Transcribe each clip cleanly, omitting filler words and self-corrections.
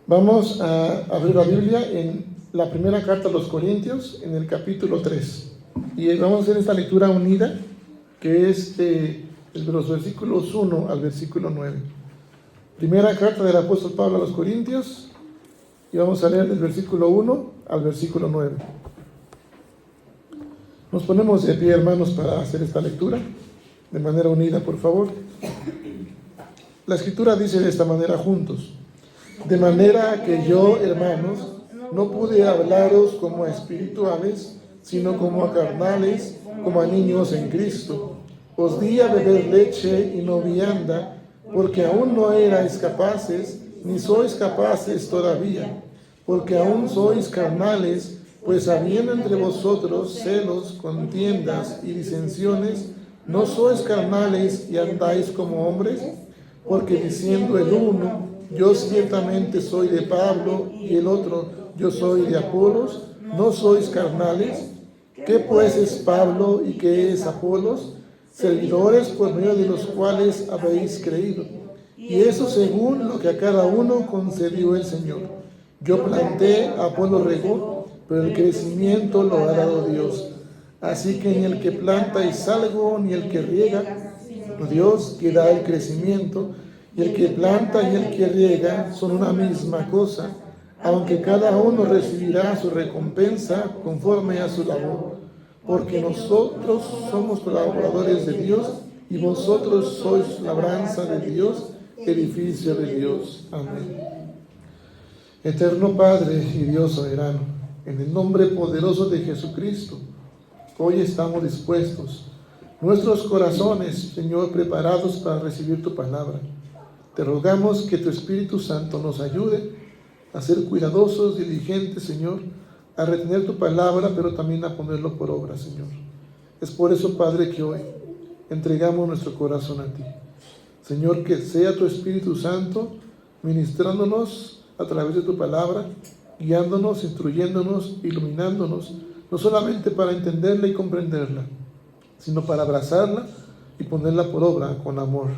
Vamos a abrir la Biblia en la primera carta a los Corintios, en el capítulo 3. Y vamos a hacer esta lectura unida, que es de los versículos 1 al versículo 9. Primera carta del apóstol Pablo a los Corintios, y vamos a leer del versículo 1 al versículo 9. Nos ponemos de pie, hermanos, para hacer esta lectura, de manera unida, por favor. La escritura dice de esta manera juntos: de manera que yo, hermanos, no pude hablaros como a espirituales, sino como a carnales, como a niños en Cristo. Os di a beber leche y no vianda, porque aún no erais capaces, ni sois capaces todavía, porque aún sois carnales, pues habiendo entre vosotros celos, contiendas y disensiones, ¿no sois carnales y andáis como hombres? Porque diciendo el uno, yo ciertamente soy de Pablo, y el otro, yo soy de Apolos, ¿no sois carnales? ¿Qué pues es Pablo y qué es Apolos? Servidores por medio de los cuales habéis creído, y eso según lo que a cada uno concedió el Señor. Yo planté, Apolo regó, pero el crecimiento lo ha dado Dios. Así que ni el que planta es algo, ni el que riega, Dios que da el crecimiento. Y el que planta y el que riega son una misma cosa, aunque cada uno recibirá su recompensa conforme a su labor. Porque nosotros somos colaboradores de Dios, y vosotros sois labranza de Dios, edificio de Dios. Amén. Eterno Padre y Dios soberano, en el nombre poderoso de Jesucristo, hoy estamos dispuestos, nuestros corazones, Señor, preparados para recibir tu palabra. Te rogamos que tu Espíritu Santo nos ayude a ser cuidadosos, diligentes, Señor, a retener tu palabra, pero también a ponerlo por obra, Señor. Es por eso, Padre, que hoy entregamos nuestro corazón a ti. Señor, que sea tu Espíritu Santo ministrándonos a través de tu palabra, guiándonos, instruyéndonos, iluminándonos, no solamente para entenderla y comprenderla, sino para abrazarla y ponerla por obra con amor.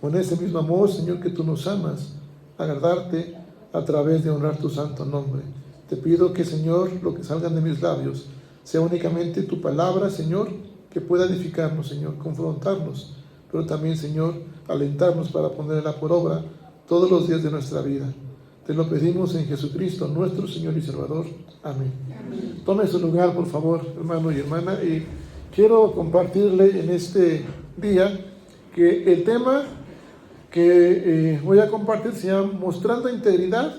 Con ese mismo amor, Señor, que tú nos amas, agradarte a través de honrar tu santo nombre. Te pido que, Señor, lo que salgan de mis labios sea únicamente tu palabra, Señor, que pueda edificarnos, Señor, confrontarnos, pero también, Señor, alentarnos para ponerla por obra todos los días de nuestra vida. Te lo pedimos en Jesucristo, nuestro Señor y Salvador. Amén. Amén. Tome su lugar, por favor, hermano y hermana, y quiero compartirle en este día que el tema que voy a compartir se llama Mostrando Integridad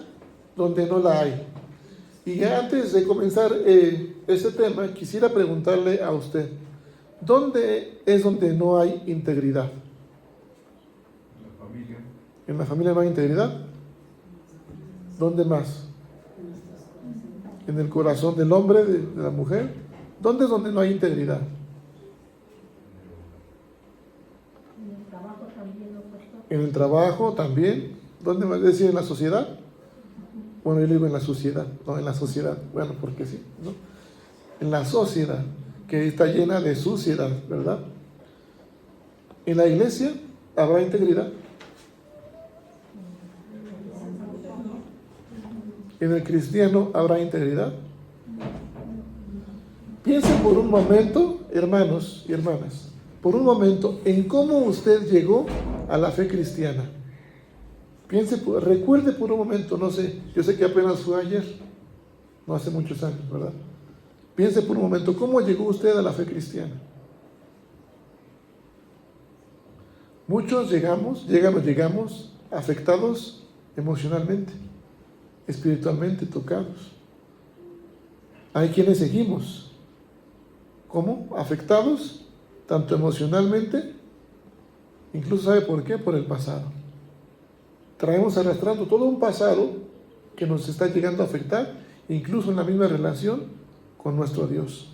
donde no la hay. Y antes de comenzar este tema, quisiera preguntarle a usted, ¿dónde es donde no hay integridad? En la familia. ¿En la familia no hay integridad? ¿Dónde más? ¿En el corazón del hombre, de la mujer? ¿Dónde es donde no hay integridad? En el trabajo también. ¿Dónde más decir? ¿En la sociedad? Bueno, yo digo en la sociedad, no en la sociedad. Bueno, porque sí, ¿no? En la sociedad, que está llena de suciedad, ¿verdad? En la iglesia habrá integridad. En el cristiano habrá integridad. Piensen por un momento, hermanos y hermanas, por un momento en cómo usted llegó a la fe cristiana. Piense, recuerde por un momento, no sé, yo sé que apenas fue ayer, no hace muchos años, ¿verdad? Piense por un momento, ¿cómo llegó usted a la fe cristiana? Muchos llegamos afectados emocionalmente, espiritualmente tocados. Hay quienes seguimos, ¿cómo? Afectados, tanto emocionalmente, incluso ¿sabe por qué? Por el pasado. Traemos arrastrando todo un pasado que nos está llegando a afectar, incluso en la misma relación con nuestro Dios,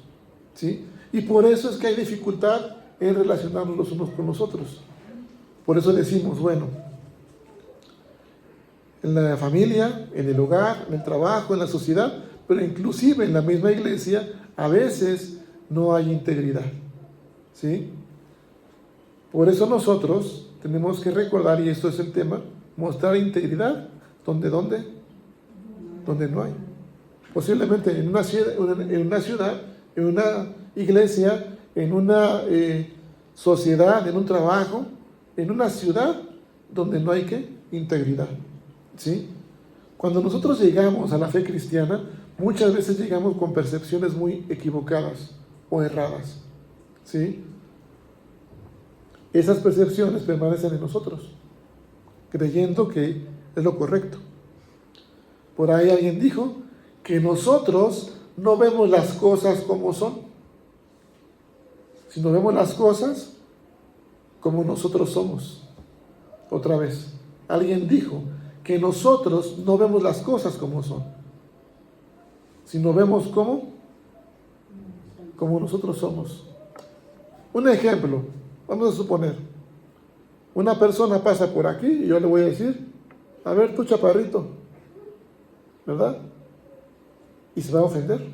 ¿sí? Y por eso es que hay dificultad en relacionarnos los unos con los otros. Por eso decimos, bueno, en la familia, en el hogar, en el trabajo, en la sociedad, pero inclusive en la misma iglesia, a veces no hay integridad, ¿sí? Por eso nosotros tenemos que recordar, y esto es el tema, mostrar integridad, ¿dónde? donde no hay. Posiblemente en una ciudad, en una iglesia, en una sociedad, en un trabajo, en una ciudad donde no hay ¿qué? Integridad. ¿Sí? Cuando nosotros llegamos a la fe cristiana, muchas veces llegamos con percepciones muy equivocadas o erradas. ¿Sí? Esas percepciones permanecen en nosotros, creyendo que es lo correcto. Por ahí alguien dijo que nosotros no vemos las cosas como son, sino vemos las cosas como nosotros somos. Otra vez, alguien dijo que nosotros no vemos las cosas como son, sino vemos como nosotros somos. Un ejemplo, vamos a suponer, una persona pasa por aquí y yo le voy a decir, a ver tú chaparrito, ¿verdad? Y se va a ofender.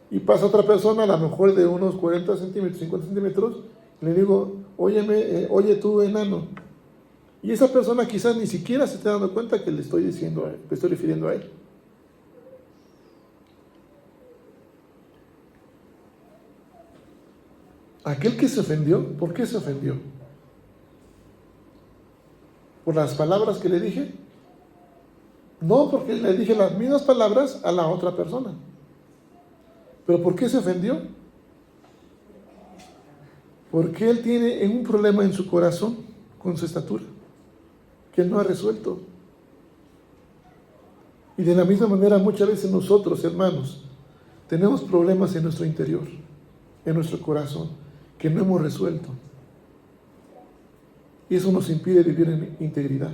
Y pasa otra persona, a lo mejor de unos 40 centímetros, 50 centímetros, y le digo, oye tú enano. Y esa persona quizás ni siquiera se esté dando cuenta que le estoy diciendo, me estoy refiriendo a él. Aquel que se ofendió, ¿por qué se ofendió? ¿Por las palabras que le dije? No, porque le dije las mismas palabras a la otra persona. ¿Pero por qué se ofendió? Porque él tiene un problema en su corazón con su estatura, que él no ha resuelto. Y de la misma manera muchas veces nosotros, hermanos, tenemos problemas en nuestro interior, en nuestro corazón, que no hemos resuelto. Y eso nos impide vivir en integridad.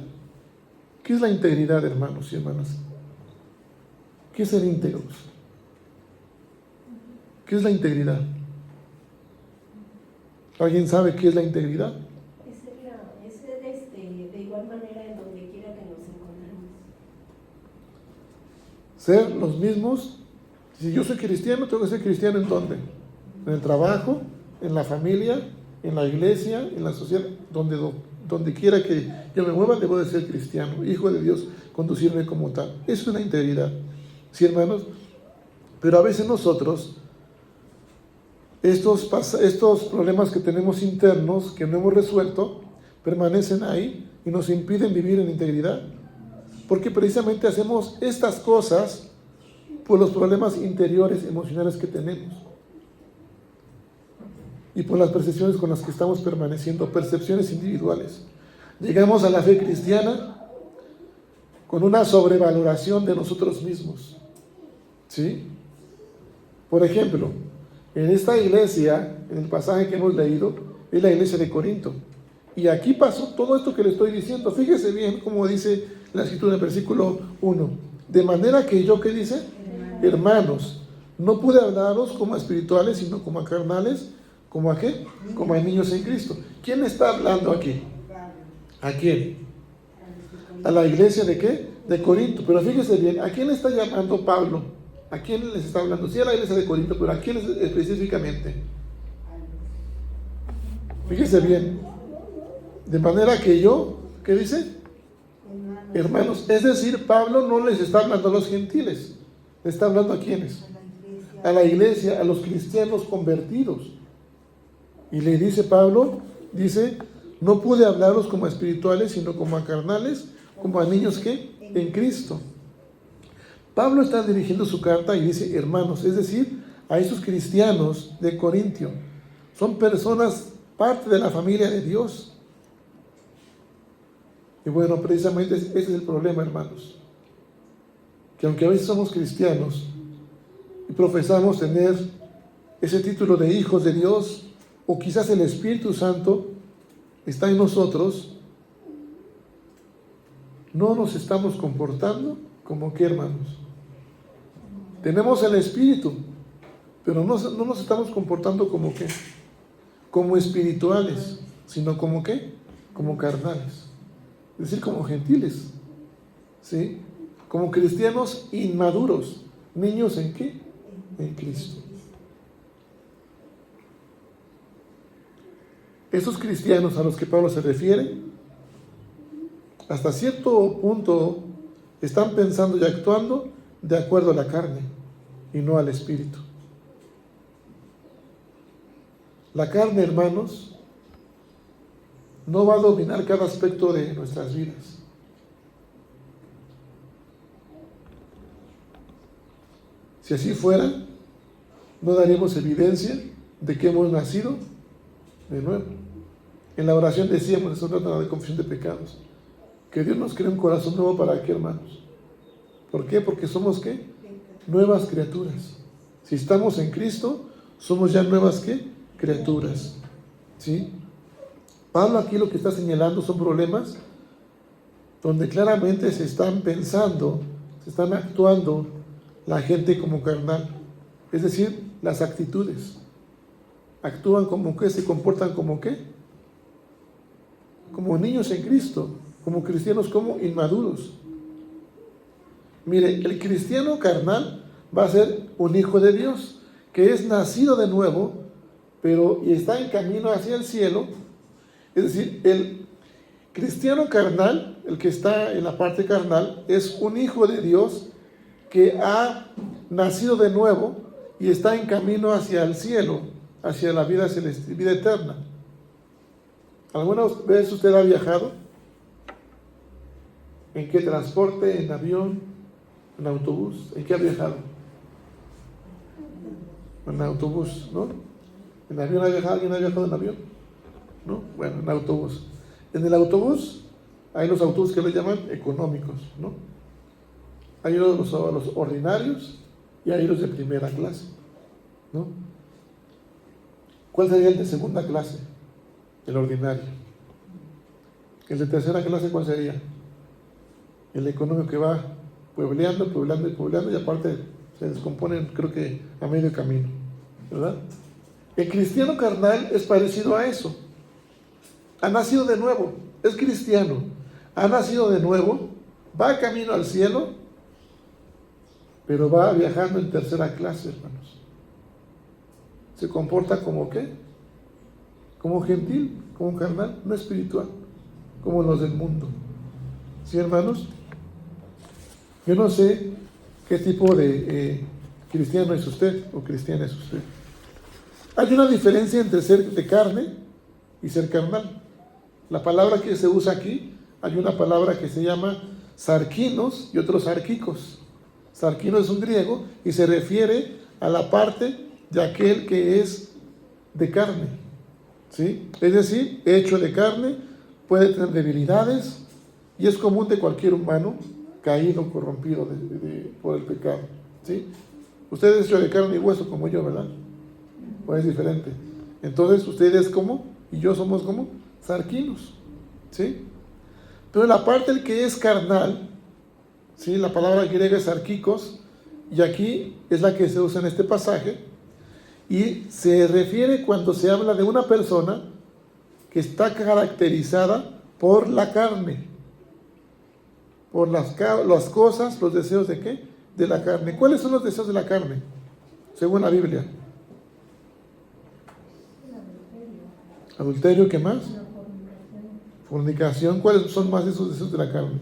¿Qué es la integridad, hermanos y hermanas? ¿Qué es ser íntegros? ¿Qué es la integridad? ¿Alguien sabe qué es la integridad? Es ser de igual manera en donde quiera que nos encontremos. Ser los mismos. Si yo soy cristiano, tengo que ser cristiano ¿en dónde? En el trabajo, en la familia, en la iglesia, en la sociedad, donde quiera que yo me mueva, debo de ser cristiano, hijo de Dios, conducirme como tal. Eso es una integridad. ¿Sí, hermanos? Pero a veces nosotros, estos problemas que tenemos internos, que no hemos resuelto, permanecen ahí y nos impiden vivir en integridad. Porque precisamente hacemos estas cosas por los problemas interiores, emocionales que tenemos. Y por las percepciones con las que estamos permaneciendo, percepciones individuales. Llegamos a la fe cristiana con una sobrevaloración de nosotros mismos. ¿Sí? Por ejemplo, en esta iglesia, en el pasaje que hemos leído, es la iglesia de Corinto. Y aquí pasó todo esto que le estoy diciendo. Fíjese bien cómo dice la escritura en el versículo 1. De manera que yo, ¿qué dice? Hermanos, no pude hablaros como a espirituales, sino como a carnales. ¿Como a qué? Como a niños en Cristo. ¿Quién está hablando aquí? ¿A quién? ¿A la iglesia de qué? De Corinto. Pero fíjese bien, ¿a quién está llamando Pablo? ¿A quién les está hablando? Sí, a la iglesia de Corinto, pero ¿a quién específicamente? Fíjese bien. De manera que yo, ¿qué dice? Hermanos, es decir, Pablo no les está hablando a los gentiles. ¿Le está hablando a quiénes? A la iglesia, a los cristianos convertidos. Y le dice Pablo, dice, no pude hablaros como a espirituales, sino como a carnales, como a niños que en Cristo. Pablo está dirigiendo su carta y dice, hermanos, es decir, a esos cristianos de Corintio. Son personas, parte de la familia de Dios. Y bueno, precisamente ese es el problema, hermanos. Que aunque a veces somos cristianos y profesamos tener ese título de hijos de Dios, o quizás el Espíritu Santo está en nosotros, no nos estamos comportando como que, hermanos. Tenemos el Espíritu, pero no nos estamos comportando como que, como espirituales, sino como que, como carnales. Es decir, como gentiles, ¿sí? Como cristianos inmaduros, niños ¿en qué? En Cristo. Esos cristianos a los que Pablo se refiere, hasta cierto punto están pensando y actuando de acuerdo a la carne y no al espíritu. La carne, hermanos, no va a dominar cada aspecto de nuestras vidas. Si así fuera, no daríamos evidencia de que hemos nacido de nuevo. En la oración decíamos, eso trata de confesión de pecados, que Dios nos crea un corazón nuevo. ¿Para qué, hermanos? ¿Por qué? Porque somos, ¿qué? Nuevas criaturas. Si estamos en Cristo, somos ya nuevas, ¿qué? Criaturas. ¿Sí? Pablo aquí lo que está señalando son problemas donde claramente se están pensando, se están actuando la gente como carnal. Es decir, las actitudes. Actúan como que, se comportan como qué. Como niños en Cristo, como cristianos, como inmaduros. Mire, el cristiano carnal va a ser un hijo de Dios, que es nacido de nuevo, pero y está en camino hacia el cielo. Es decir, el cristiano carnal, el que está en la parte carnal, es un hijo de Dios que ha nacido de nuevo y está en camino hacia el cielo, hacia la vida celestial, vida eterna. ¿Alguna vez usted ha viajado? ¿En qué transporte? ¿En avión? ¿En autobús? ¿En qué ha viajado? En autobús, ¿no? ¿En avión ha viajado? ¿Alguien ha viajado en avión? ¿No? Bueno, en autobús. En el autobús hay los autobuses que le llaman económicos, ¿no? Hay los ordinarios y hay los de primera clase, ¿no? ¿Cuál sería el de segunda clase? El ordinario. El de tercera clase, ¿cuál sería? El económico, que va puebleando y aparte se descomponen, creo que a medio camino, ¿verdad? El cristiano carnal es parecido a eso. Ha nacido de nuevo, es cristiano, ha nacido de nuevo, va camino al cielo, pero va viajando en tercera clase, hermanos. Se comporta como ¿qué? Como gentil, como carnal, no espiritual, como los del mundo. ¿Sí, hermanos? Yo no sé qué tipo de cristiano es usted o cristiana es usted. Hay una diferencia entre ser de carne y ser carnal. La palabra que se usa aquí, hay una palabra que se llama sarkinos y otros sarquicos. Sarkinos es un griego y se refiere a la parte de aquel que es de carne, ¿sí? Es decir, hecho de carne, puede tener debilidades y es común de cualquier humano caído, corrompido por el pecado, ¿sí? Usted es hecho de carne y hueso como yo, ¿verdad? ¿O es diferente? Entonces usted es como y yo somos como sarquinos, ¿sí? Pero la parte del que es carnal, ¿sí? La palabra griega es sarquicos y aquí es la que se usa en este pasaje y se refiere cuando se habla de una persona que está caracterizada por la carne, por las cosas, los deseos de ¿qué? De la carne. ¿Cuáles son los deseos de la carne? Según la Biblia. Adulterio, ¿qué más? Fornicación. ¿Cuáles son más esos deseos de la carne?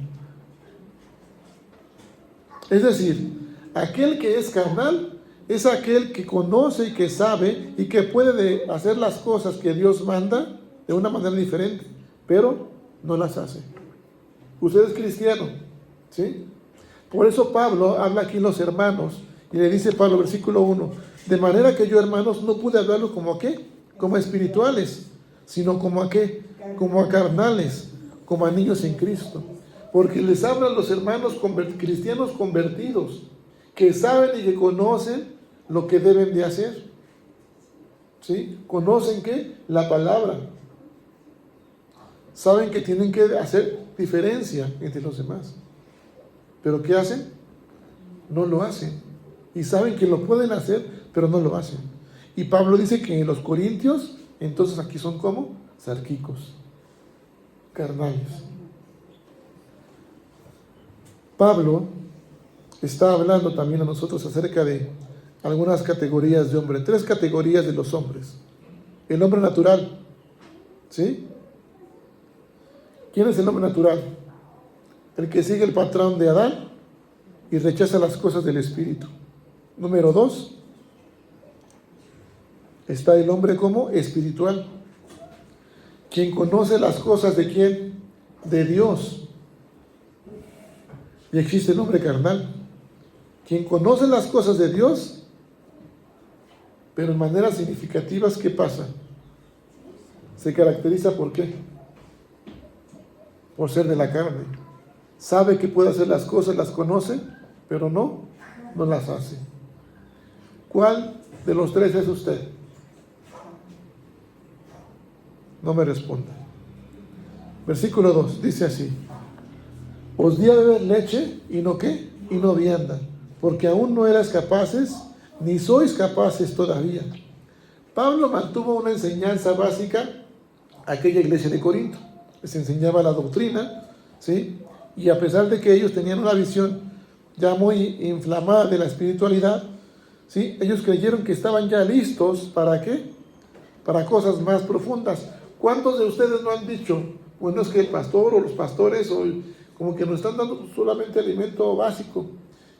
Es decir, aquel que es carnal es aquel que conoce y que sabe y que puede hacer las cosas que Dios manda de una manera diferente, pero no las hace. Usted es cristiano, ¿sí? Por eso Pablo habla aquí en los hermanos y le dice Pablo, versículo 1, de manera que yo, hermanos, no pude hablarlo como a qué, como a espirituales, sino como a qué, como a carnales, como a niños en Cristo, porque les hablan los hermanos cristianos convertidos, que saben y que conocen lo que deben de hacer, ¿sí? Conocen ¿qué? La palabra, saben que tienen que hacer diferencia entre los demás, pero ¿qué hacen? No lo hacen, y saben que lo pueden hacer, pero no lo hacen. Y Pablo dice que en los corintios, entonces aquí son como sarquicos, carnales. Pablo está hablando también a nosotros acerca de algunas categorías de hombre, 3 categorías de los hombres. El hombre natural, ¿sí? ¿Quién es el hombre natural? El que sigue el patrón de Adán y rechaza las cosas del Espíritu. Número 2, está el hombre como espiritual, quien conoce las cosas de ¿quién? De Dios. Y existe el hombre carnal, quien conoce las cosas de Dios, pero en maneras significativas. ¿Qué pasa? Se caracteriza ¿por qué? Por ser de la carne. Sabe que puede hacer las cosas, las conoce, pero no las hace. ¿Cuál de los tres es usted? No me responda. Versículo 2, dice así: os di a beber leche y no ¿qué? Y no vianda, porque aún no eras capaces, ni sois capaces todavía. Pablo mantuvo una enseñanza básica a aquella iglesia de Corinto. Les enseñaba la doctrina, ¿sí? Y a pesar de que ellos tenían una visión ya muy inflamada de la espiritualidad, ¿sí? Ellos creyeron que estaban ya listos ¿para qué? Para cosas más profundas. ¿Cuántos de ustedes no han dicho, bueno, es que el pastor o los pastores como que nos están dando solamente alimento básico?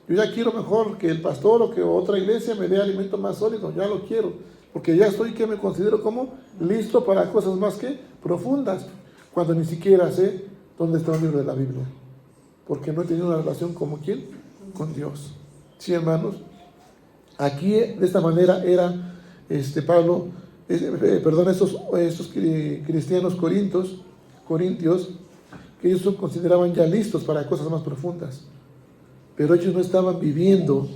Yo ya quiero mejor que el pastor o que otra iglesia me dé alimento más sólido, ya lo quiero, porque ya estoy que me considero como listo para cosas más que profundas, cuando ni siquiera sé dónde está el libro de la Biblia, porque no he tenido una relación como ¿quién? Con Dios. Sí, hermanos, aquí de esta manera era Pablo, estos cristianos corintios, que ellos se consideraban ya listos para cosas más profundas, pero ellos no estaban viviendo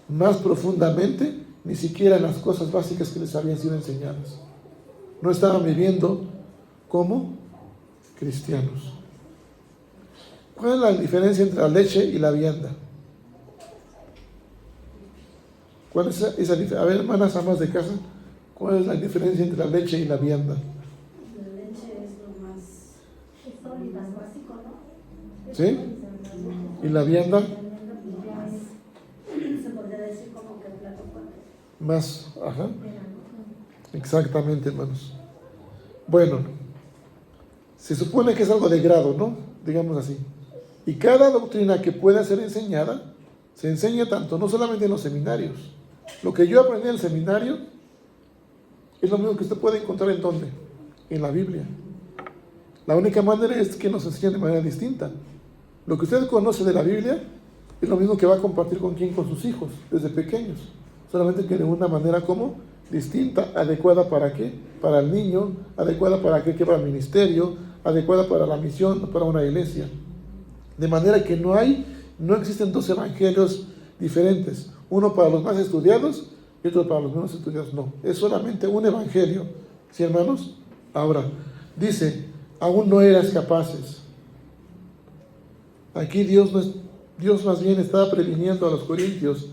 más profundamente ni siquiera las cosas básicas que les habían sido enseñadas. No estaban viviendo como cristianos. ¿Cuál es la diferencia entre la leche y la vianda? ¿Cuál es esa diferencia? A ver, hermanas amas de casa, ¿cuál es la diferencia entre la leche y la vianda? La leche es lo más sólido, básico, ¿no? ¿Sí? ¿Y la vianda? Se podría decir como que el plato fuerte. Más, ajá. Exactamente, hermanos. Bueno, se supone que es algo de grado, ¿no? Digamos así. Y cada doctrina que pueda ser enseñada, se enseña tanto, no solamente en los seminarios. Lo que yo aprendí en el seminario es lo mismo que usted puede encontrar ¿en dónde? En la Biblia. La única manera es que nos enseñen de manera distinta. Lo que usted conoce de la Biblia es lo mismo que va a compartir con quién, con sus hijos, desde pequeños. Solamente que de una manera como distinta, adecuada para qué, para el niño, adecuada para qué, para el ministerio, adecuada para la misión, para una iglesia. De manera que no existen dos evangelios diferentes, uno para los más estudiados y otro para los menos estudiados. No, es solamente un evangelio. ¿Sí, hermanos? Ahora, dice, aún no eras capaces. Aquí Dios más bien estaba previniendo a los corintios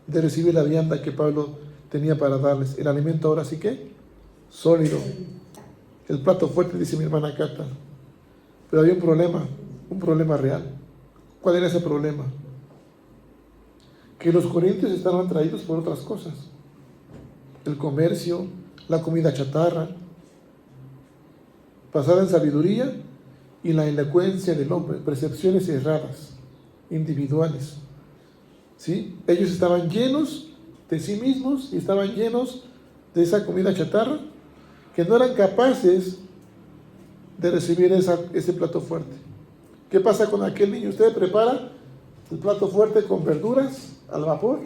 de recibir la vianda que Pablo tenía para darles. El alimento ahora sí que sólido. El plato fuerte, dice mi hermana Cata. Pero había un problema real. ¿Cuál era ese problema? Que los corintios estaban atraídos por otras cosas. El comercio, la comida chatarra, basada en sabiduría y la elocuencia del hombre, percepciones erradas, individuales. ¿Sí? Ellos estaban llenos de sí mismos y estaban llenos de esa comida chatarra, que no eran capaces de recibir ese plato fuerte. ¿Qué pasa con aquel niño? Usted prepara el plato fuerte con verduras al vapor,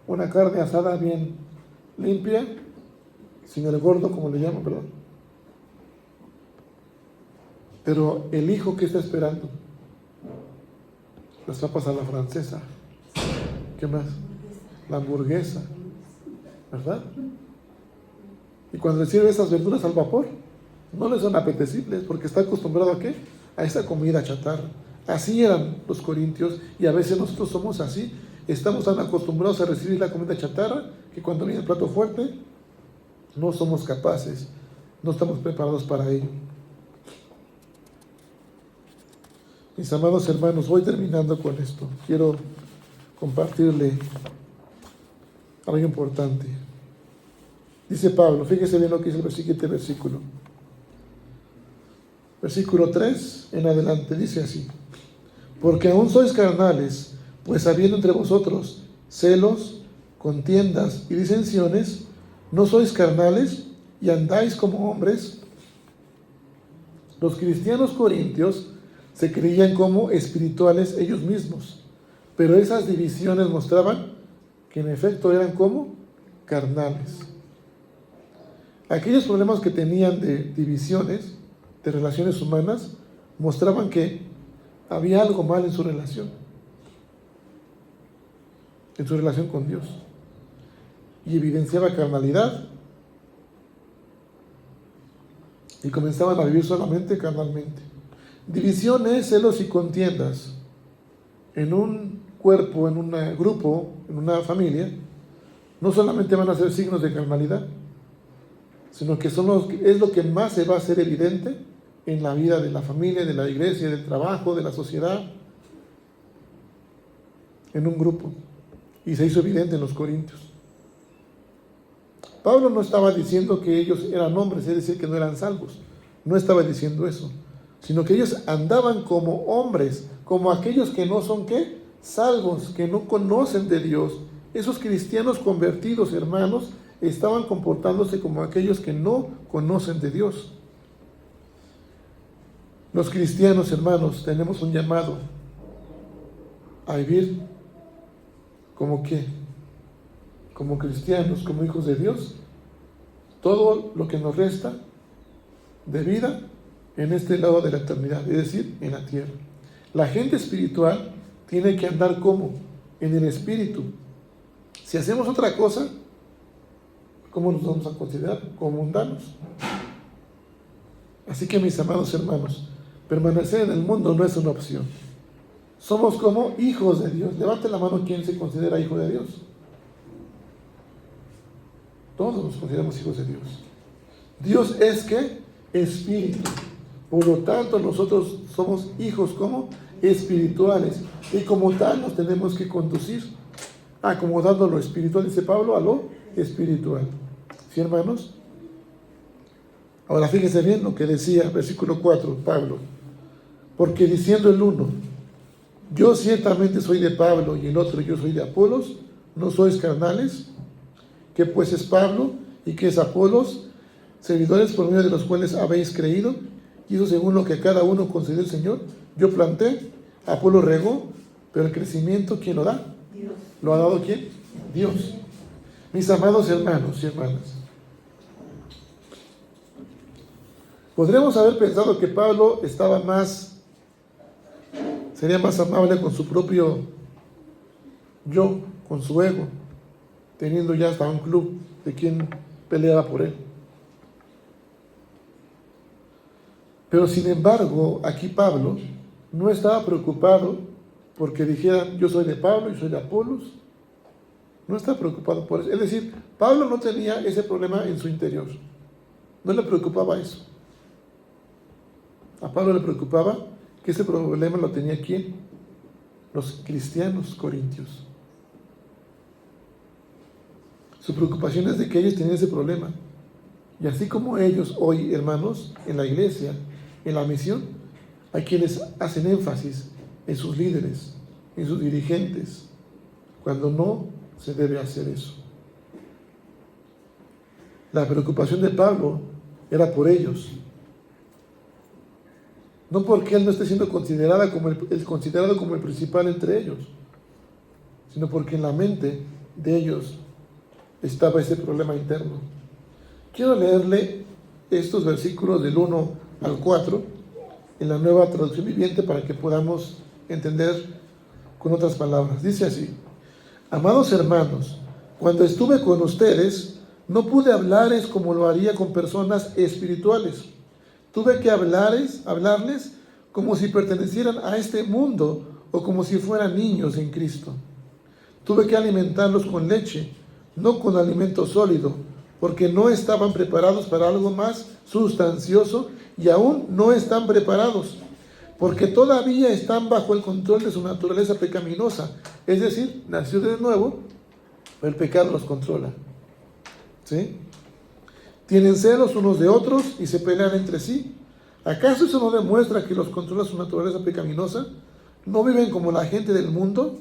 una carne asada bien limpia, sin el gordo, como le llaman, perdón. Pero el hijo, ¿qué está esperando? Las papas a la francesa. ¿Qué más? La hamburguesa, ¿verdad? Y cuando le sirve esas verduras al vapor, no le son apetecibles porque está acostumbrado ¿a qué? A esa comida chatarra. Así eran los corintios y a veces nosotros somos así. Estamos tan acostumbrados a recibir la comida chatarra que cuando viene el plato fuerte no somos capaces, no estamos preparados para ello. Mis amados hermanos, voy terminando con esto. Quiero compartirle algo importante. Dice Pablo, fíjese bien lo que dice el siguiente versículo. Versículo 3 en adelante, dice así: porque aún sois carnales, Pues habiendo entre vosotros celos, contiendas y disensiones, ¿no sois carnales y andáis como hombres? Los cristianos corintios se creían como espirituales ellos mismos, pero esas divisiones mostraban que en efecto eran como carnales. Aquellos problemas que tenían de divisiones, de relaciones humanas, mostraban que había algo mal en su relación con Dios, y evidenciaba carnalidad, y comenzaban a vivir solamente carnalmente. Divisiones, celos y contiendas en un cuerpo, en un grupo, en una familia, no solamente van a ser signos de carnalidad, sino que es lo que más se va a hacer evidente en la vida de la familia, de la iglesia, del trabajo, de la sociedad, en un grupo. Y se hizo evidente en los Corintios. Pablo no estaba diciendo que ellos eran hombres, es decir, que no eran salvos. No estaba diciendo eso, sino que ellos andaban como hombres, como aquellos que no son, ¿qué? Salvos, que no conocen de Dios. Esos cristianos convertidos, hermanos, estaban comportándose como aquellos que no conocen de Dios. Los cristianos, hermanos, tenemos un llamado a vivir como ¿qué? Como cristianos, como hijos de Dios, todo lo que nos resta de vida en este lado de la eternidad, es decir, en la tierra. La gente espiritual tiene que andar como en el espíritu. Si hacemos otra cosa, ¿cómo nos vamos a considerar? Como mundanos. Así que, mis amados hermanos, permanecer en el mundo no es una opción. Somos como hijos de Dios. Levante la mano quien se considera hijo de Dios. Todos nos consideramos hijos de Dios. Dios es ¿qué? Espíritu. Por lo tanto, nosotros somos hijos como espirituales. Y como tal nos tenemos que conducir acomodando lo espiritual, dice Pablo, a lo espiritual. ¿Sí, hermanos? Ahora fíjense bien lo que decía, versículo 4, Pablo. Porque diciendo el uno, yo ciertamente soy de Pablo, y el otro, yo soy de Apolos, ¿no sois carnales? ¿Qué pues es Pablo y qué es Apolos? Servidores por medio de los cuales habéis creído, y eso según lo que cada uno concedió el Señor. Yo planté, Apolo regó, pero el crecimiento, ¿quién lo da? Dios. ¿Lo ha dado quién? Dios. Mis amados hermanos y hermanas, podríamos haber pensado que Pablo sería más amable con su propio yo, con su ego, teniendo ya hasta un club de quien peleaba por él. Pero sin embargo, aquí Pablo no estaba preocupado porque dijeran, yo soy de Pablo y soy de Apolos. No estaba preocupado por eso. Es decir, Pablo no tenía ese problema en su interior. No le preocupaba eso. A Pablo le preocupaba que ese problema lo tenía ¿quién? Los cristianos corintios. Su preocupación es de que ellos tenían ese problema. Y así como ellos hoy, hermanos, en la iglesia, en la misión, hay quienes hacen énfasis en sus líderes, en sus dirigentes, cuando no se debe hacer eso. La preocupación de Pablo era por ellos. No porque él no esté siendo considerado como el principal entre ellos, sino porque en la mente de ellos estaba ese problema interno. Quiero leerle estos versículos del 1 al 4 en la Nueva Traducción Viviente para que podamos entender con otras palabras. Dice así: amados hermanos, cuando estuve con ustedes, no pude hablarles como lo haría con personas espirituales. Tuve que hablarles como si pertenecieran a este mundo o como si fueran niños en Cristo. Tuve que alimentarlos con leche, no con alimento sólido, porque no estaban preparados para algo más sustancioso y aún no están preparados, porque todavía están bajo el control de su naturaleza pecaminosa. Es decir, nació de nuevo, pero el pecado los controla. ¿Sí? Tienen celos unos de otros y se pelean entre sí. ¿Acaso eso no demuestra que los controla su naturaleza pecaminosa? ¿No viven como la gente del mundo?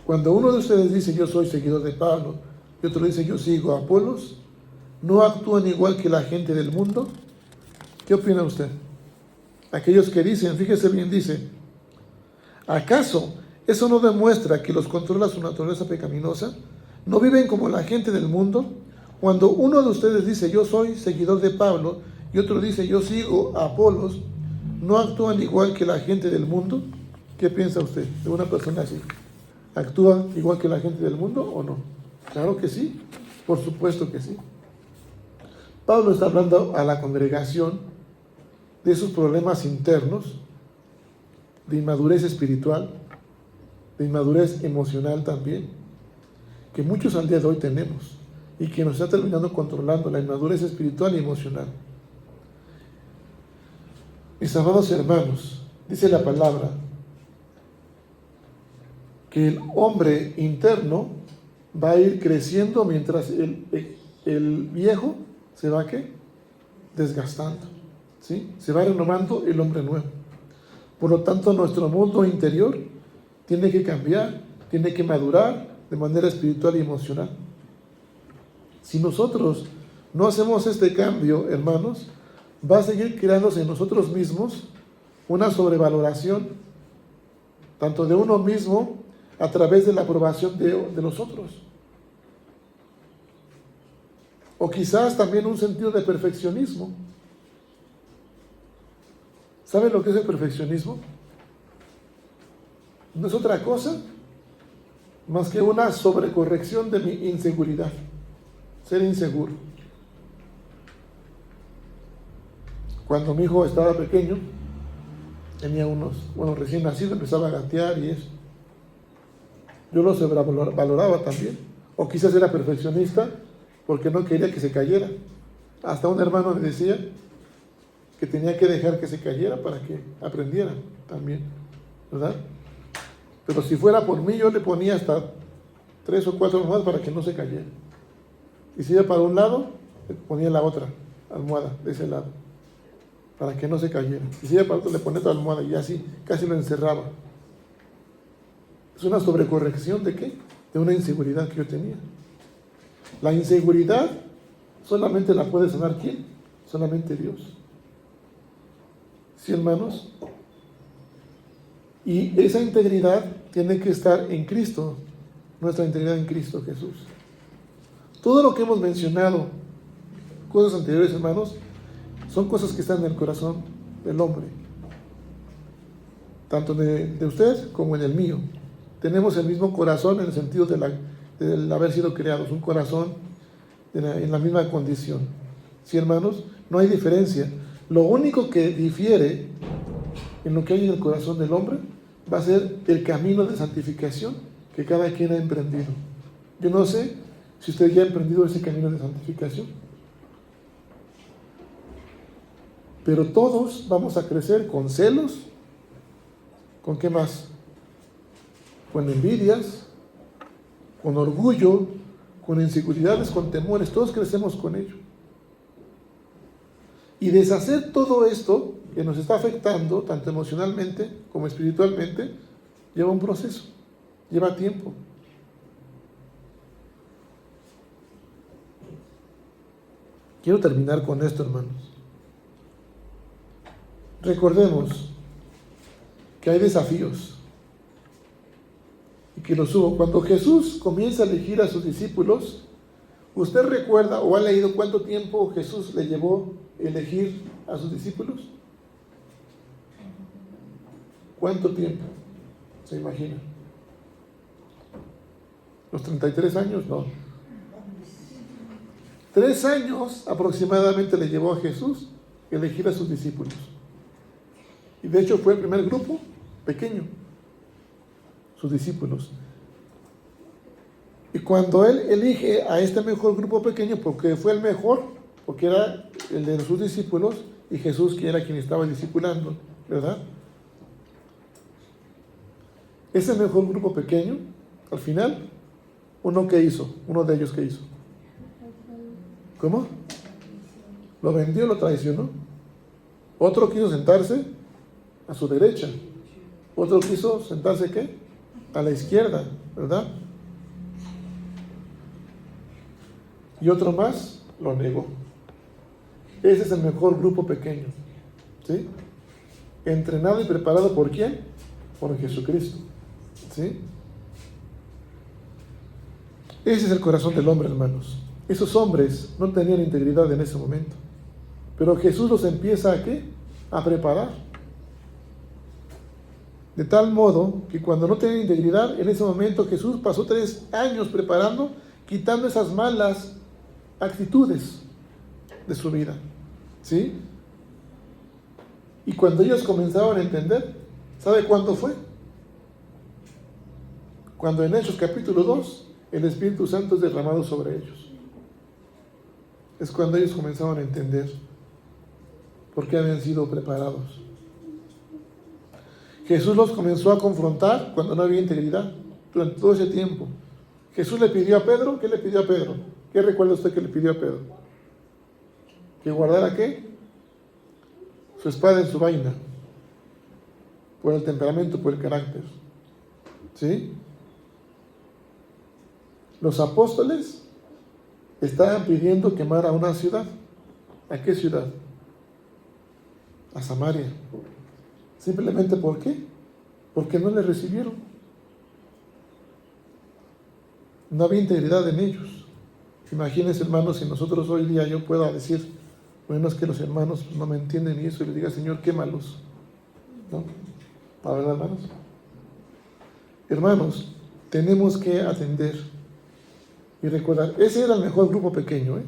Cuando uno de ustedes dice yo soy seguidor de Pablo y otro dice yo sigo a Apolos, ¿no actúan igual que la gente del mundo? ¿Qué opina usted? Aquellos que dicen, fíjese bien, dice, ¿acaso eso no demuestra que los controla su naturaleza pecaminosa? ¿No viven como la gente del mundo? Cuando uno de ustedes dice yo soy seguidor de Pablo y otro dice yo sigo a Apolos, ¿no actúan igual que la gente del mundo? ¿Qué piensa usted de una persona así? ¿Actúa igual que la gente del mundo o no? Claro que sí, por supuesto que sí. Pablo está hablando a la congregación de sus problemas internos, de inmadurez espiritual, de inmadurez emocional también, que muchos al día de hoy tenemos y que nos está terminando controlando la inmadurez espiritual y emocional. Mis amados hermanos, dice la palabra que el hombre interno va a ir creciendo mientras el viejo se va ¿qué? Desgastando, ¿sí? Se va renovando el hombre nuevo. Por lo tanto, nuestro mundo interior tiene que cambiar, tiene que madurar de manera espiritual y emocional. Si nosotros no hacemos este cambio, hermanos, va a seguir creándose en nosotros mismos una sobrevaloración, tanto de uno mismo, a través de la aprobación de los otros. O quizás también un sentido de perfeccionismo. ¿Saben lo que es el perfeccionismo? No es otra cosa más que una sobrecorrección de mi inseguridad. Ser inseguro. Cuando mi hijo estaba pequeño, tenía recién nacido, empezaba a gatear y eso. Yo lo sobrevaloraba también. O quizás era perfeccionista porque no quería que se cayera. Hasta un hermano me decía que tenía que dejar que se cayera para que aprendiera también, ¿verdad? Pero si fuera por mí, yo le ponía hasta 3 o 4 almohadas para que no se cayera. Y si iba para un lado, le ponía la otra almohada de ese lado, para que no se cayera. Y si iba para otro, le ponía otra almohada y así, casi lo encerraba. Es una sobrecorrección ¿de qué? De una inseguridad que yo tenía. La inseguridad solamente la puede sanar ¿quién? Solamente Dios. ¿Sí, hermanos? Y esa integridad tiene que estar en Cristo, nuestra integridad en Cristo Jesús. Todo lo que hemos mencionado, cosas anteriores, hermanos, son cosas que están en el corazón del hombre, tanto de usted como en el mío. Tenemos el mismo corazón en el sentido del haber sido creados, un corazón en la misma condición. ¿Sí, hermanos? No hay diferencia. Lo único que difiere en lo que hay en el corazón del hombre va a ser el camino de santificación que cada quien ha emprendido. Yo no sé si usted ya ha emprendido ese camino de santificación, pero todos vamos a crecer con celos. ¿Con qué más? Con envidias, con orgullo, con inseguridades, con temores. Todos crecemos con ello. Y deshacer todo esto que nos está afectando, tanto emocionalmente como espiritualmente, lleva un proceso, lleva tiempo. Quiero terminar con esto, hermanos. Recordemos que hay desafíos y que los hubo. Cuando Jesús comienza a elegir a sus discípulos, ¿usted recuerda o ha leído cuánto tiempo Jesús le llevó elegir a sus discípulos? ¿Cuánto tiempo? ¿Se imagina? ¿Los 33 años? No. 3 años aproximadamente le llevó a Jesús elegir a sus discípulos. Y de hecho fue el primer grupo pequeño, sus discípulos. Y cuando él elige a este mejor grupo pequeño, porque fue el mejor, porque era el de sus discípulos, y Jesús que era quien estaba discipulando, ¿verdad? Ese mejor grupo pequeño, al final, uno de ellos ¿qué hizo? ¿Cómo? Lo vendió, lo traicionó. Otro quiso sentarse a su derecha. Otro quiso sentarse ¿qué? a la izquierda, ¿verdad? Y otro más lo negó. Ese es el mejor grupo pequeño, ¿sí? Entrenado y preparado ¿por quién? Por Jesucristo, ¿sí? Ese es el corazón del hombre, hermanos. Esos hombres no tenían integridad en ese momento, pero Jesús los empieza ¿a qué? A preparar. De tal modo que cuando no tenían integridad, en ese momento Jesús pasó 3 años preparando, quitando esas malas actitudes de su vida, ¿sí? Y cuando ellos comenzaron a entender, ¿sabe cuándo fue? Cuando en Hechos capítulo 2 el Espíritu Santo es derramado sobre ellos. Es cuando ellos comenzaron a entender por qué habían sido preparados. Jesús los comenzó a confrontar cuando no había integridad, durante todo ese tiempo. Jesús le pidió a Pedro, ¿qué le pidió a Pedro? ¿Qué recuerda usted que le pidió a Pedro? ¿Que guardara qué? Su espada en su vaina, por el temperamento, por el carácter, ¿sí? Los apóstoles estaban pidiendo quemar a una ciudad. ¿A qué ciudad? A Samaria. Simplemente ¿por qué? Porque no le recibieron. No había integridad en ellos. Imagínense, hermanos, si nosotros hoy día yo pueda decir, bueno, es que los hermanos no me entienden y eso, y le diga, Señor, quémalos, ¿no? ¿La verdad, hermanos? Hermanos, tenemos que atender y recordar, ese era el mejor grupo pequeño, ¿eh?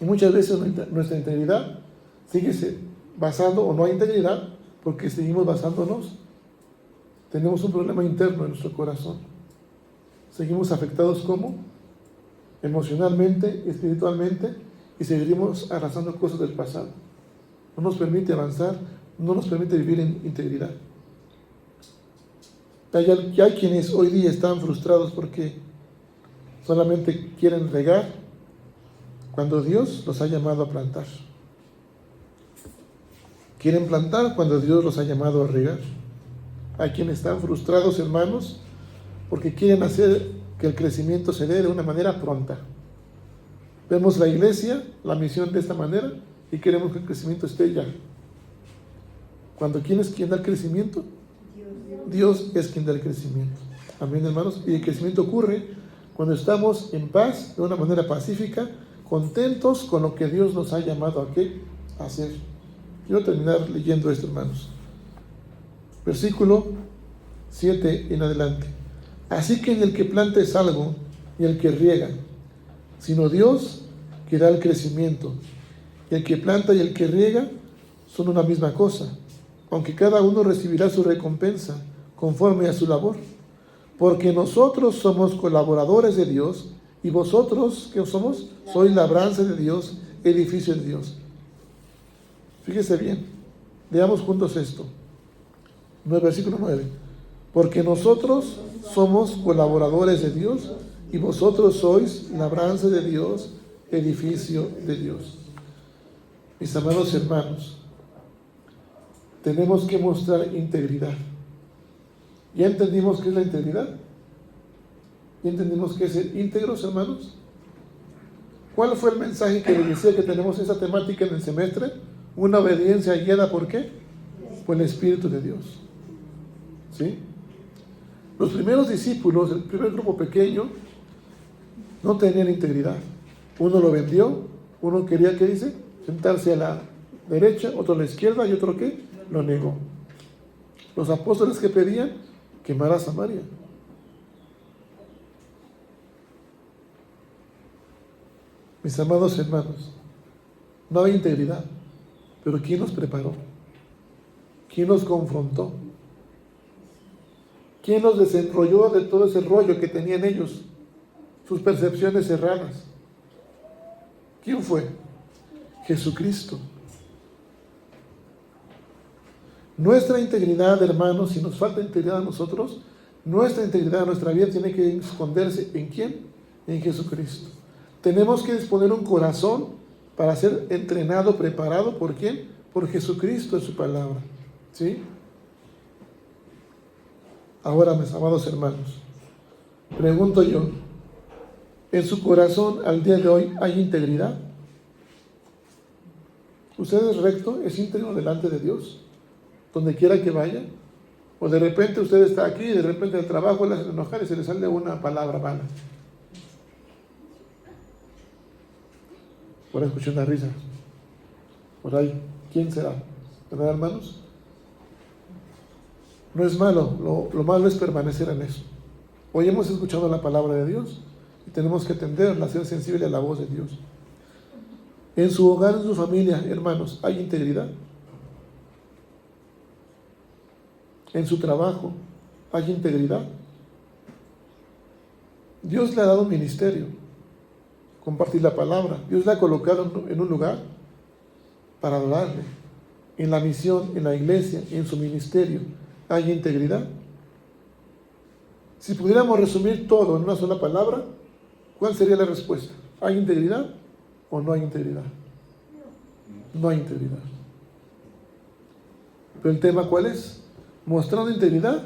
Y muchas veces nuestra integridad sigue basando, o no hay integridad, porque seguimos basándonos. Tenemos un problema interno en nuestro corazón. Seguimos afectados como emocionalmente, espiritualmente, y seguiremos arrastrando cosas del pasado. No nos permite avanzar, no nos permite vivir en integridad. Hay quienes hoy día están frustrados porque solamente quieren regar cuando Dios los ha llamado a plantar. Quieren plantar cuando Dios los ha llamado a regar. Hay quienes están frustrados, hermanos, porque quieren hacer que el crecimiento se dé de una manera pronta. Vemos la iglesia, la misión de esta manera, y queremos que el crecimiento esté ya. Cuando ¿quién es quien da el crecimiento? Dios es quien da el crecimiento. Amén, hermanos. Y el crecimiento ocurre cuando estamos en paz, de una manera pacífica, contentos con lo que Dios nos ha llamado a qué hacer. Quiero terminar leyendo esto, hermanos. Versículo 7 en adelante. Así que en el que planta es algo, y el que riega, sino Dios que da el crecimiento. Y el que planta y el que riega son una misma cosa, aunque cada uno recibirá su recompensa conforme a su labor. Porque nosotros somos colaboradores de Dios, y vosotros, ¿qué somos? Sois labranza de Dios, edificio de Dios. Fíjese bien, leamos juntos esto. Versículo 9. Porque nosotros somos colaboradores de Dios, y vosotros sois labranza de Dios, edificio de Dios. Mis amados hermanos, tenemos que mostrar integridad. ¿Ya entendimos qué es la integridad? ¿Ya entendimos qué es ser íntegros, hermanos? ¿Cuál fue el mensaje que les decía que tenemos esa temática en el semestre? Una obediencia guiada ¿por qué? Por el Espíritu de Dios. ¿Sí? Los primeros discípulos, el primer grupo pequeño, no tenían integridad. Uno lo vendió, uno quería, ¿qué dice? Sentarse a la derecha, otro a la izquierda y otro ¿qué? Lo negó. Los apóstoles que pedían quemar a Samaria. Mis amados hermanos, no había integridad, pero ¿quién los preparó? ¿Quién los confrontó? ¿Quién los desenrolló de todo ese rollo que tenían ellos? Sus percepciones erradas. ¿Quién fue? Jesucristo. Nuestra integridad, hermanos, si nos falta integridad a nosotros, nuestra integridad, nuestra vida tiene que esconderse ¿en quién? En Jesucristo. Tenemos que disponer un corazón para ser entrenado, preparado, ¿por quién? Por Jesucristo en su palabra. ¿Sí? Ahora, mis amados hermanos, pregunto yo, ¿en su corazón al día de hoy hay integridad? ¿Usted es recto, es íntegro delante de Dios, donde quiera que vaya? ¿O de repente usted está aquí y de repente el trabajo le hace enojar y se le sale una palabra mala? Por ahí escuché una risa. Por ahí, ¿quién será? ¿Verdad, hermanos? No es malo, lo malo es permanecer en eso. Hoy hemos escuchado la palabra de Dios y tenemos que atenderla, ser sensible a la voz de Dios. En su hogar, en su familia, hermanos, ¿hay integridad? En su trabajo, ¿hay integridad? Dios le ha dado un ministerio, compartir la palabra. Dios le ha colocado en un lugar para adorarle. En la misión, en la iglesia, en su ministerio, ¿hay integridad? Si pudiéramos resumir todo en una sola palabra, ¿cuál sería la respuesta? ¿Hay integridad o no hay integridad? No hay integridad. Pero el tema, ¿cuál es? Mostrando integridad,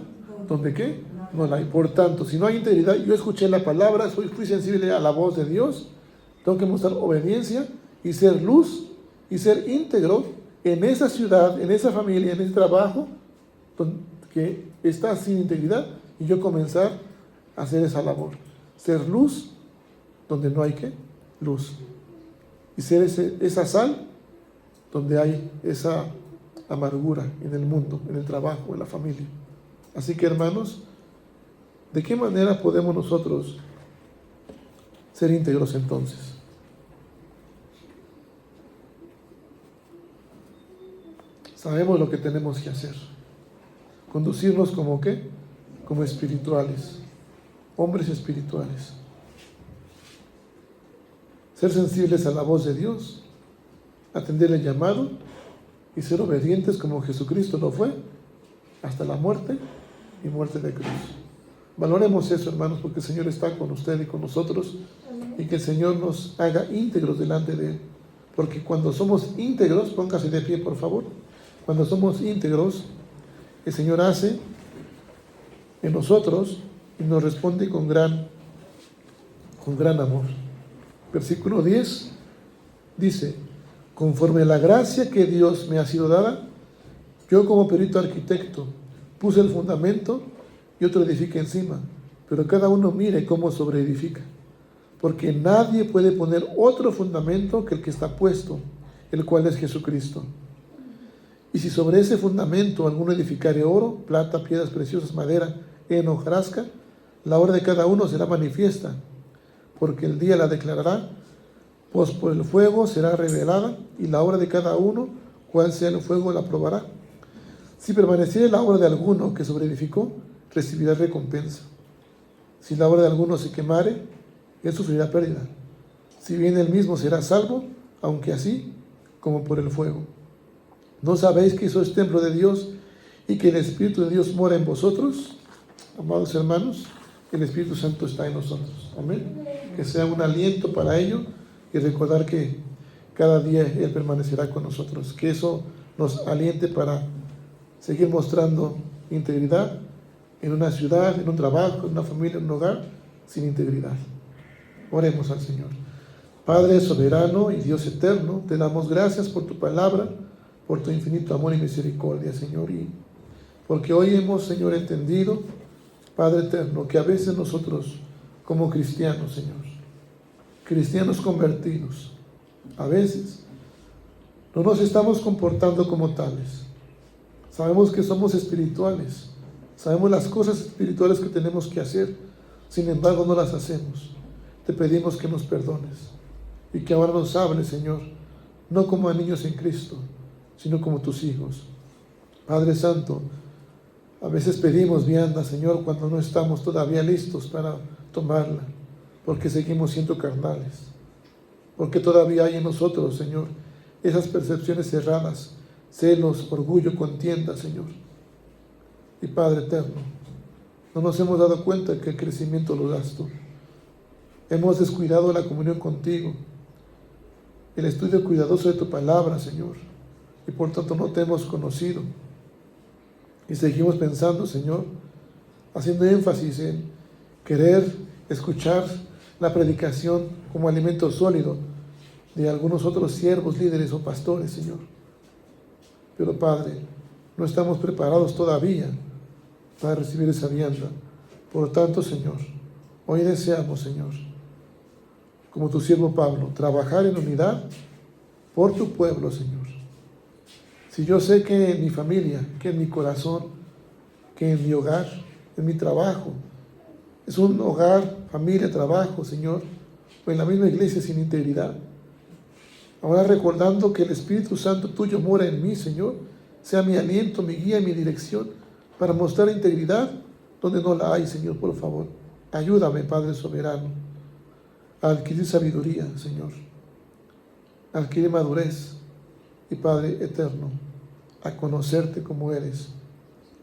¿donde qué? No la hay. Por tanto, si no hay integridad, yo escuché la palabra, fui sensible a la voz de Dios, tengo que mostrar obediencia y ser luz y ser íntegro en esa ciudad, en esa familia, en ese trabajo que está sin integridad, y yo comenzar a hacer esa labor. Ser luz donde no hay ¿qué? Luz. Y ser esa sal donde hay esa amargura en el mundo, en el trabajo, en la familia. Así que, hermanos, ¿de qué manera podemos nosotros ser íntegros entonces? Sabemos lo que tenemos que hacer. Conducirnos como ¿qué? Como espirituales, hombres espirituales. Ser sensibles a la voz de Dios, atender el llamado y ser obedientes como Jesucristo lo fue hasta la muerte y muerte de cruz. Valoremos eso, hermanos, porque el Señor está con usted y con nosotros, y que el Señor nos haga íntegros delante de Él. Porque cuando somos íntegros, póngase de pie, por favor. Cuando somos íntegros, el Señor hace en nosotros y nos responde con gran amor. Versículo 10 dice: conforme a la gracia que Dios me ha sido dada, yo como perito arquitecto puse el fundamento y otro edifica encima, pero cada uno mire cómo sobreedifica, porque nadie puede poner otro fundamento que el que está puesto, el cual es Jesucristo. Y si sobre ese fundamento alguno edificare oro, plata, piedras preciosas, madera, heno, hojarasca, la obra de cada uno será manifiesta, porque el día la declarará, pues por el fuego será revelada, y la obra de cada uno, cual sea el fuego, la probará. Si permaneciere la obra de alguno que sobreedificó, recibirá recompensa. Si la obra de alguno se quemare, él sufrirá pérdida. Si bien él mismo será salvo, aunque así como por el fuego. ¿No sabéis que sois templo de Dios y que el Espíritu de Dios mora en vosotros? Amados hermanos, el Espíritu Santo está en nosotros. Amén. Que sea un aliento para ello y recordar que cada día Él permanecerá con nosotros. Que eso nos aliente para seguir mostrando integridad en una ciudad, en un trabajo, en una familia, en un hogar, sin integridad. Oremos al Señor. Padre soberano y Dios eterno, te damos gracias por tu palabra, por tu infinito amor y misericordia, Señor, y porque hoy hemos, Señor, entendido, Padre eterno, que a veces nosotros, como cristianos, Señor, cristianos convertidos, a veces no nos estamos comportando como tales. Sabemos que somos espirituales, sabemos las cosas espirituales que tenemos que hacer, sin embargo no las hacemos. Te pedimos que nos perdones y que ahora nos hables, Señor, no como a niños en Cristo, sino como tus hijos. Padre Santo, a veces pedimos vianda, Señor, cuando no estamos todavía listos para tomarla, porque seguimos siendo carnales, porque todavía hay en nosotros, Señor, esas percepciones cerradas, celos, orgullo, contienda, Señor. Y Padre eterno, no nos hemos dado cuenta que el crecimiento lo das tú. Hemos descuidado la comunión contigo, el estudio cuidadoso de tu palabra, Señor, y por tanto no te hemos conocido. Y seguimos pensando, Señor, haciendo énfasis en querer escuchar la predicación como alimento sólido de algunos otros siervos, líderes o pastores, Señor. Pero Padre, no estamos preparados todavía para recibir esa vianda. Por lo tanto, Señor, hoy deseamos, Señor, como tu siervo Pablo, trabajar en unidad por tu pueblo, Señor. Si yo sé que en mi familia, que en mi corazón, que en mi hogar, en mi trabajo, es un hogar, familia, trabajo, Señor, o en la misma iglesia sin integridad, ahora recordando que el Espíritu Santo tuyo mora en mí, Señor, sea mi aliento, mi guía y mi dirección para mostrar integridad donde no la hay, Señor, por favor. Ayúdame, Padre soberano, a adquirir sabiduría, Señor, a adquirir madurez y, Padre eterno, a conocerte como eres,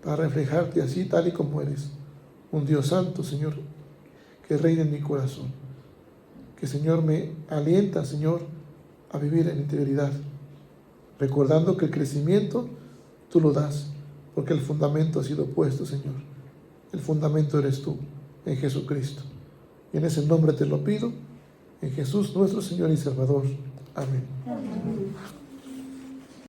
para reflejarte así, tal y como eres, un Dios santo, Señor, que reina en mi corazón. Que, Señor, me alienta, Señor, a vivir en integridad, recordando que el crecimiento tú lo das, porque el fundamento ha sido puesto, Señor. El fundamento eres tú, en Jesucristo. Y en ese nombre te lo pido, en Jesús nuestro Señor y Salvador. Amén. Amén.